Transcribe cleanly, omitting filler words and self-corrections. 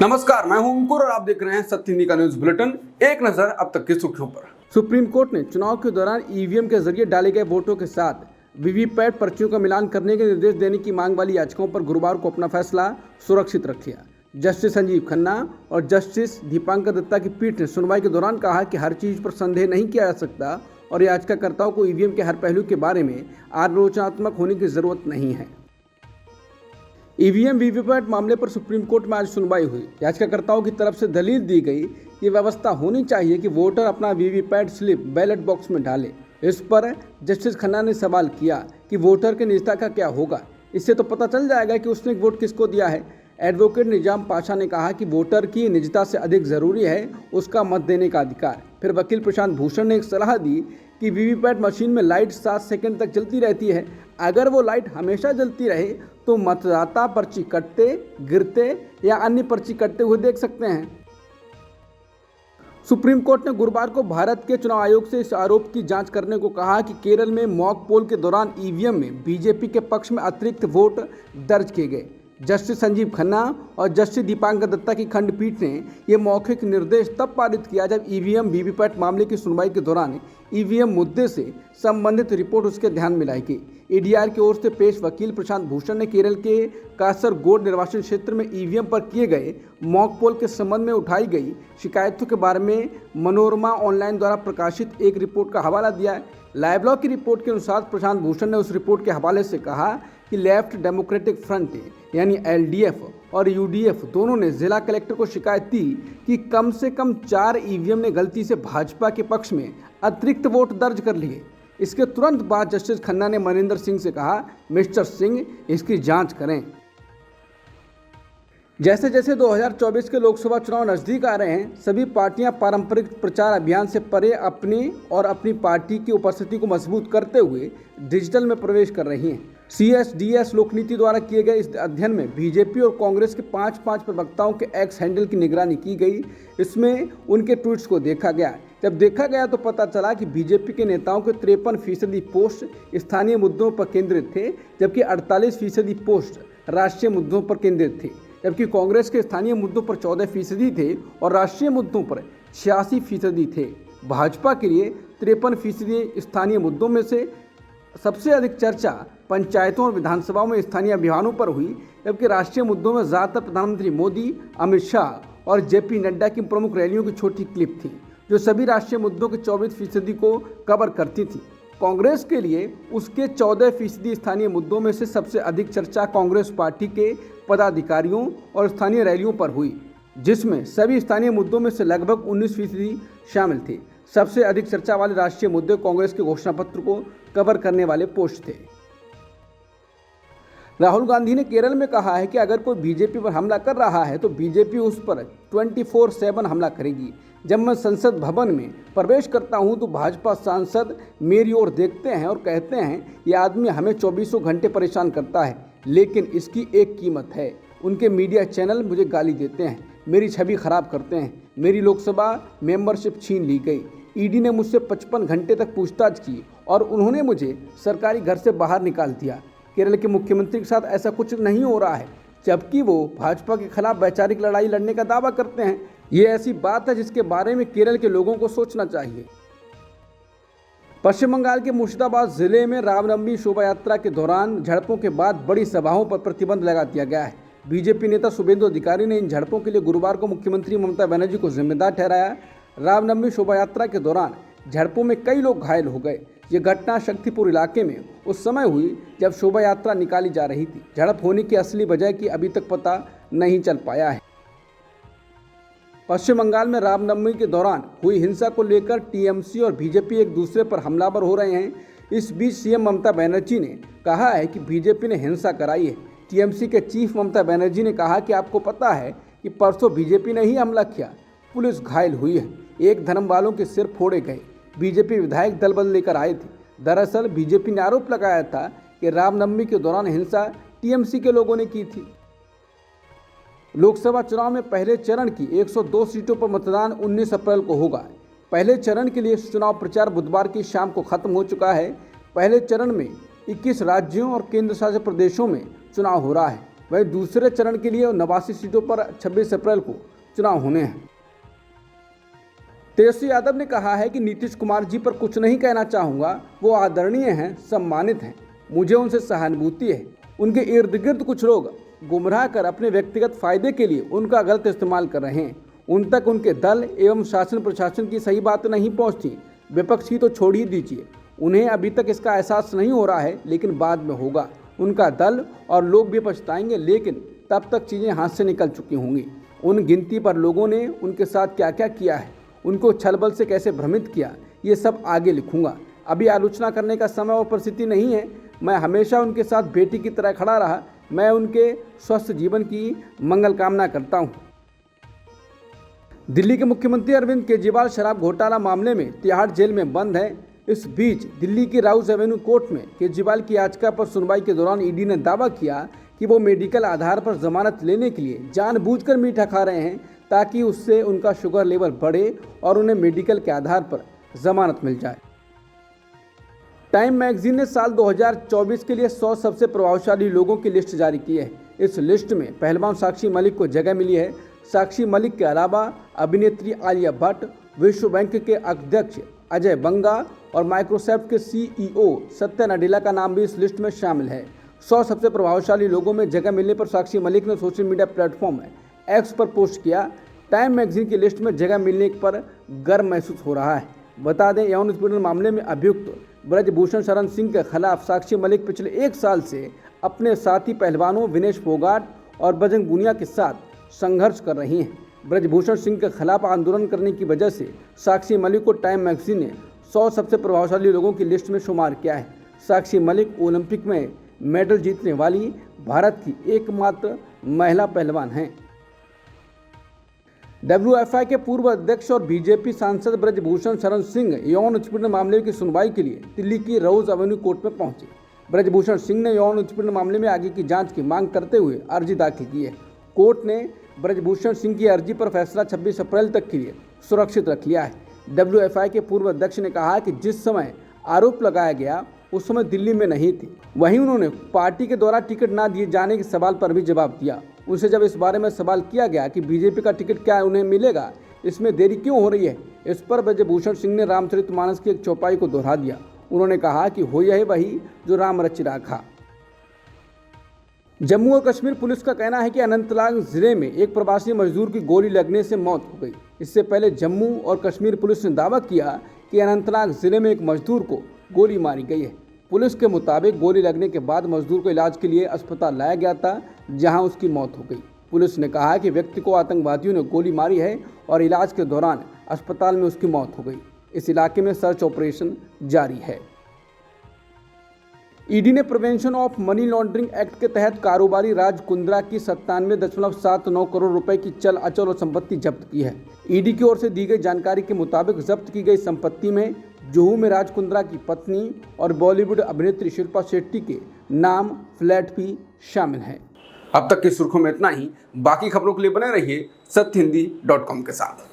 नमस्कार, मैं हूं अंकुर और आप देख रहे हैं सत्य हिंदी का न्यूज बुलेटिन। एक नजर अब तक की सुर्खियों पर। सुप्रीम कोर्ट ने चुनाव के दौरान ईवीएम के जरिए डाले गए वोटों के साथ वीवीपैट पर्चियों का मिलान करने के निर्देश देने की मांग वाली याचिकाओं पर गुरुवार को अपना फैसला सुरक्षित रख लिया। जस्टिस संजीव खन्ना और जस्टिस दीपांकर दत्ता की पीठ ने सुनवाई के दौरान कहा कि हर चीज पर संदेह नहीं किया जा सकता और याचिकाकर्ताओं को ईवीएम के हर पहलू के बारे में आलोचनात्मक होने की जरूरत नहीं है। ईवीएम वीवीपैट मामले पर सुप्रीम कोर्ट में आज सुनवाई हुई। याचिकाकर्ताओं की तरफ से दलील दी गई कि व्यवस्था होनी चाहिए कि वोटर अपना वीवीपैट स्लिप बैलेट बॉक्स में डाले। इस पर जस्टिस खन्ना ने सवाल किया कि वोटर के निजता का क्या होगा, इससे तो पता चल जाएगा कि उसने वोट किसको दिया है। एडवोकेट निजाम पाशा ने कहा कि वोटर की निजता से अधिक जरूरी है उसका मत देने का अधिकार। फिर वकील प्रशांत भूषण ने एक सलाह दी कि वीवीपैट मशीन में लाइट 7 सेकंड तक जलती रहती है। अगर वो लाइट हमेशा जलती रहे तो मतदाता पर्ची कटते, गिरते या अन्य पर्ची कटते हुए देख सकते हैं। सुप्रीम कोर्ट ने गुरुवार को भारत के चुनाव आयोग से इस आरोप की जांच करने को कहा कि केरल में मॉक पोल के दौरान ईवीएम में बीजेपी के पक्ष में अतिरिक्त वोट दर्ज किए गए। जस्टिस संजीव खन्ना और जस्टिस दीपांकर दत्ता की खंडपीठ ने यह मौखिक निर्देश तब पारित किया जब ईवीएम वीवीपैट मामले की सुनवाई के दौरान ईवीएम मुद्दे से संबंधित रिपोर्ट उसके ध्यान में लाई गई। ईडीआर की ओर से पेश वकील प्रशांत भूषण ने केरल के कासरगोड निर्वाचन क्षेत्र में ईवीएम पर किए गए मॉक पोल के संबंध में उठाई गई शिकायतों के बारे में मनोरमा ऑनलाइन द्वारा प्रकाशित एक रिपोर्ट का हवाला दिया है। लाइव लॉ की रिपोर्ट के अनुसार प्रशांत भूषण ने उस रिपोर्ट के हवाले से कहा कि लेफ्ट डेमोक्रेटिक फ्रंट यानी एलडीएफ और यूडीएफ दोनों ने जिला कलेक्टर को शिकायत दी कि कम से कम 4 ईवीएम ने गलती से भाजपा के पक्ष में अतिरिक्त वोट दर्ज कर लिए। इसके तुरंत बाद जस्टिस खन्ना ने मनिंदर सिंह से कहा, मिस्टर सिंह इसकी जांच करें। जैसे जैसे 2024 के लोकसभा चुनाव नजदीक आ रहे हैं, सभी पार्टियां पारंपरिक प्रचार अभियान से परे अपनी पार्टी की उपस्थिति को मजबूत करते हुए डिजिटल में प्रवेश कर रही हैं। CSDS लोकनीति द्वारा किए गए इस अध्ययन में बीजेपी और कांग्रेस के 5 प्रवक्ताओं के एक्स हैंडल की निगरानी की गई। इसमें उनके ट्वीट्स को देखा गया। जब देखा गया तो पता चला कि बीजेपी के नेताओं के 53% पोस्ट स्थानीय मुद्दों पर केंद्रित थे, जबकि 48% पोस्ट राष्ट्रीय मुद्दों पर केंद्रित थे, जबकि कांग्रेस के स्थानीय मुद्दों पर 14% थे और राष्ट्रीय मुद्दों पर 86% थे। भाजपा के लिए 53% स्थानीय मुद्दों में से सबसे अधिक चर्चा पंचायतों और विधानसभाओं में स्थानीय अभियानों पर हुई, जबकि राष्ट्रीय मुद्दों में ज़्यादातर प्रधानमंत्री मोदी, अमित शाह और जेपी नड्डा की प्रमुख रैलियों की छोटी क्लिप थी, जो सभी राष्ट्रीय मुद्दों के 24% को कवर करती थी। कांग्रेस के लिए उसके 14% स्थानीय मुद्दों में से सबसे अधिक चर्चा कांग्रेस पार्टी के पदाधिकारियों और स्थानीय रैलियों पर हुई, जिसमें सभी स्थानीय मुद्दों में से लगभग 19% शामिल थे। सबसे अधिक चर्चा वाले राष्ट्रीय मुद्दे कांग्रेस के घोषणा पत्र को कवर करने वाले पोस्ट थे। राहुल गांधी ने केरल में कहा है कि अगर कोई बीजेपी पर हमला कर रहा है तो बीजेपी उस पर 24/7 हमला करेगी। जब मैं संसद भवन में प्रवेश करता हूं तो भाजपा सांसद मेरी ओर देखते हैं और कहते हैं, ये आदमी हमें 24 घंटे परेशान करता है, लेकिन इसकी एक कीमत है। उनके मीडिया चैनल मुझे गाली देते हैं, मेरी छवि खराब करते हैं, मेरी लोकसभा मेंबरशिप छीन ली गई। ईडी ने मुझसे 55 घंटे तक पूछताछ की और उन्होंने मुझे सरकारी घर से बाहर निकाल दिया। केरल के मुख्यमंत्री के साथ ऐसा कुछ नहीं हो रहा है, जबकि वो भाजपा के खिलाफ वैचारिक लड़ाई लड़ने का दावा करते हैं। ये ऐसी बात है जिसके बारे में केरल के लोगों को सोचना चाहिए। पश्चिम बंगाल के मुर्शिदाबाद जिले में रामनवमी शोभा यात्रा के दौरान झड़पों के बाद बड़ी सभाओं पर प्रतिबंध लगा दिया गया है। बीजेपी नेता शुभेंदु अधिकारी ने इन झड़पों के लिए गुरुवार को मुख्यमंत्री ममता बनर्जी को जिम्मेदार ठहराया। रामनवमी शोभा यात्रा के दौरान झड़पों में कई लोग घायल हो गए। ये घटना शक्तिपुर इलाके में उस समय हुई जब शोभा यात्रा निकाली जा रही थी। झड़प होने की असली वजह की अभी तक पता नहीं चल पाया है। पश्चिम बंगाल में रामनवमी के दौरान हुई हिंसा को लेकर टीएमसी और बीजेपी एक दूसरे पर हमलावर हो रहे हैं। इस बीच सीएम ममता बनर्जी ने कहा है कि बीजेपी ने हिंसा कराई है। टीएमसी के चीफ ममता बनर्जी ने कहा कि आपको पता है कि परसों बीजेपी ने ही हमला किया, पुलिस घायल हुई है, एक धर्म वालों के सिर फोड़े गए। बीजेपी विधायक दल बदल लेकर आए थे। दरअसल बीजेपी ने आरोप लगाया था कि रामनवमी के दौरान हिंसा टीएमसी के लोगों ने की थी। लोकसभा चुनाव में पहले चरण की 102 सीटों पर मतदान 19 अप्रैल को होगा। पहले चरण के लिए चुनाव प्रचार बुधवार की शाम को खत्म हो चुका है। पहले चरण में 21 राज्यों और केंद्र शासित प्रदेशों में चुनाव हो रहा है। वहीं दूसरे चरण के लिए 89 सीटों पर 26 अप्रैल को चुनाव होने हैं। तेजस्वी यादव ने कहा है कि नीतीश कुमार जी पर कुछ नहीं कहना चाहूँगा, वो आदरणीय हैं, सम्मानित हैं, मुझे उनसे सहानुभूति है। उनके इर्द गिर्द कुछ लोग गुमराह कर अपने व्यक्तिगत फायदे के लिए उनका गलत इस्तेमाल कर रहे हैं। उन तक उनके दल एवं शासन प्रशासन की सही बात नहीं पहुंचती। विपक्ष की तो छोड़ ही दीजिए, उन्हें अभी तक इसका एहसास नहीं हो रहा है, लेकिन बाद में होगा। उनका दल और लोग भी पछताएंगे, लेकिन तब तक चीज़ें हाथ से निकल चुकी होंगी। उन गिनती पर लोगों ने उनके साथ क्या क्या किया है, उनको छलबल से कैसे भ्रमित किया, ये सब आगे लिखूंगा। अभी आलोचना करने का समय और परिस्थिति नहीं है। मैं हमेशा उनके साथ बेटी की तरह खड़ा रहा। मैं उनके स्वस्थ जीवन की मंगल कामना करता हूं। दिल्ली के मुख्यमंत्री अरविंद केजरीवाल शराब घोटाला मामले में तिहाड़ जेल में बंद हैं। इस बीच दिल्ली की राउज एवेन्यू कोर्ट में केजरीवाल की याचिका पर सुनवाई के दौरान ईडी ने दावा किया कि वो मेडिकल आधार पर जमानत लेने के लिए जानबूझकर मीठा खा रहे हैं, ताकि उससे उनका शुगर लेवल बढ़े और उन्हें मेडिकल के आधार पर जमानत मिल जाए। टाइम मैगजीन ने साल 2024 के लिए 100 सबसे प्रभावशाली लोगों की लिस्ट जारी की है। इस लिस्ट में पहलवान साक्षी मलिक को जगह मिली है। साक्षी मलिक के अलावा अभिनेत्री आलिया भट्ट, विश्व बैंक के अध्यक्ष अजय बंगा और माइक्रोसॉफ्ट के CEO सत्या नडेला का नाम भी इस लिस्ट में शामिल है। 100 सबसे प्रभावशाली लोगों में जगह मिलने पर साक्षी मलिक ने सोशल मीडिया प्लेटफॉर्म एक्स पर पोस्ट किया। टाइम मैगजीन की लिस्ट में जगह मिलने पर गर्व महसूस हो रहा है। बता दें, यौन उत्पीड़न मामले में अभियुक्त ब्रजभूषण शरण सिंह के खिलाफ साक्षी मलिक पिछले 1 साल से अपने साथी पहलवानों विनेश फोगाट और बजरंग पुनिया के साथ संघर्ष कर रही हैं। ब्रजभूषण सिंह के खिलाफ आंदोलन करने की वजह से साक्षी मलिक को टाइम मैगजीन ने 100 सबसे प्रभावशाली लोगों की लिस्ट में शुमार किया है। साक्षी मलिक ओलंपिक में मेडल जीतने वाली भारत की एकमात्र महिला पहलवान हैं। WFI के पूर्व अध्यक्ष और बीजेपी सांसद ब्रजभूषण शरण सिंह यौन उत्पीड़न मामले की सुनवाई के लिए दिल्ली की राउज एवेन्यू कोर्ट में पहुंचे। ब्रजभूषण सिंह ने यौन उत्पीड़न मामले में आगे की जांच की मांग करते हुए अर्जी दाखिल की है। कोर्ट ने ब्रजभूषण सिंह की अर्जी पर फैसला 26 अप्रैल तक के लिए सुरक्षित रख लिया है। WFI के पूर्व अध्यक्ष ने कहा कि जिस समय आरोप लगाया गया उस समय दिल्ली में नहीं थी। वहीं उन्होंने पार्टी के द्वारा टिकट न दिए जाने के सवाल पर भी जवाब दिया। उनसे जब इस बारे में सवाल किया गया कि बीजेपी का टिकट क्या उन्हें मिलेगा, इसमें देरी क्यों हो रही है, इस पर ब्रजभूषण सिंह ने रामचरितमानस की एक चौपाई को दोहरा दिया। उन्होंने कहा कि हो यह वही जो राम रचि राखा। जम्मू और कश्मीर पुलिस का कहना है कि अनंतनाग जिले में एक प्रवासी मजदूर की गोली लगने से मौत हो गई। इससे पहले जम्मू और कश्मीर पुलिस ने दावा किया कि अनंतनाग जिले में एक मजदूर को गोली मारी गई है। पुलिस के मुताबिक गोली लगने के बाद मजदूर को इलाज के लिए अस्पताल लाया गया था, जहां उसकी मौत हो गई। पुलिस ने कहा कि व्यक्ति को आतंकवादियों ने गोली मारी है और इलाज के दौरान अस्पताल में उसकी मौत हो गई। इस इलाके में सर्च ऑपरेशन जारी है। ईडी ने prevention of money laundering act के तहत कारोबारी राज कुंद्रा की 97.79 करोड़ रुपए की चल अचल और संपत्ति जब्त की है। ईडी की ओर से दी गई जानकारी के मुताबिक जब्त की गई संपत्ति में जुहू में राज कुंद्रा की पत्नी और बॉलीवुड अभिनेत्री शिल्पा शेट्टी के नाम फ्लैट भी शामिल हैं। अब तक की सुर्खियों में इतना ही। बाकी खबरों के लिए बने रहिए सत्यहिंदी.com के साथ।